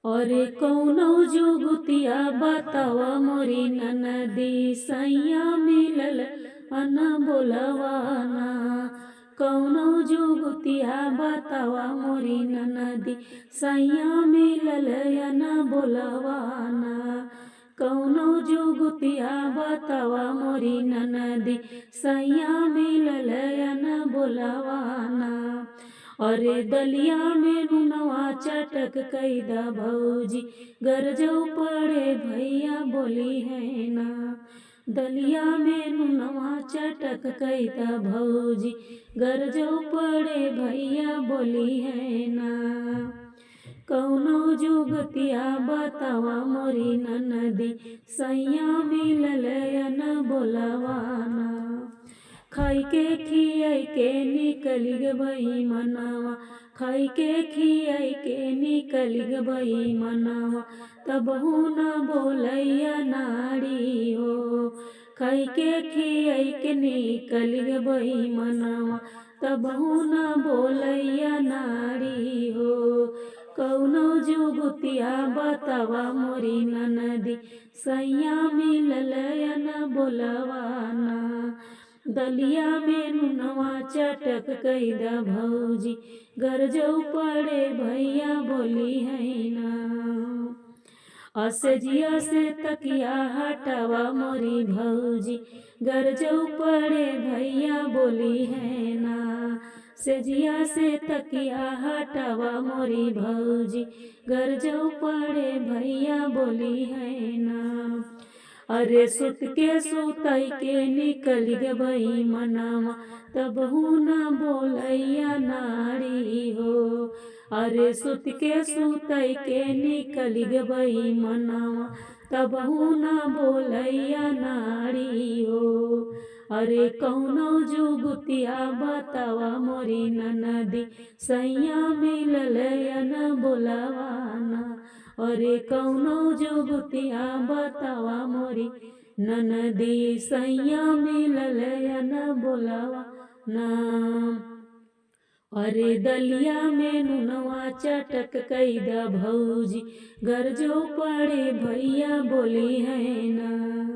अरे कौनो जुगतिया बतावा मोरी ननदी सैया मिलल अन बोलवाना। कौनो जुगतिया बतावा मोरी ननदी सैया मिलल अन बोलवाना। कौनो जुगतिया बतावा मोरी ननदी सैया मिलल अन बोलवाना। अरे दलिया में नुनवा चटक कैदा भौजी गरजौ पड़े भैया बोली है ना। दलिया में नुनवा चटक कैदा भौजी गरजौ पड़े भैया बोली है ना। कौनो जुगतिया बतावा मोरी ननदी सैया मिलल न बोलवाना। खाई के खियाई के निकल गई मनवा, खाई के खियाई के निकल गई मनवा, तबहू न बोलैया नारी हो। खाई के खियाई के निकल गई मनवा, तबहू न बोलैया नारी हो। कौनो जुगतिया बतावा मोरी ननदी सैया मिलल न बोलवाना। दलिया में नुनवा चटक कैदा भौजी गरजौ पड़े भैया बोली है ना। असजिया से तकिया हटावा मोरी भौजी गरजौ पड़े भैया बोली है ना। सेजिया से तकिया हटावा मोरी भौजी गरजौ पड़े भैया बोली है ना। अरे सुत के सुतई के निकल गई मनवा, तबहू न बोलैया नारी हो। अरे सुत के सुतई के निकल गई मनवा, तबहू न बोलैया नारी हो। अरे कौनो जुगतिया बतावा मोरी ननदी सैया मिलल न बोलवाना। अरे कौनो जुगतिया बतावा मोरी ननदी सैया मिलल न बोलवाना। अरे दलिया में नुनवा चटक कैदा भौजी गरजौ पड़े भैया बोली है ना।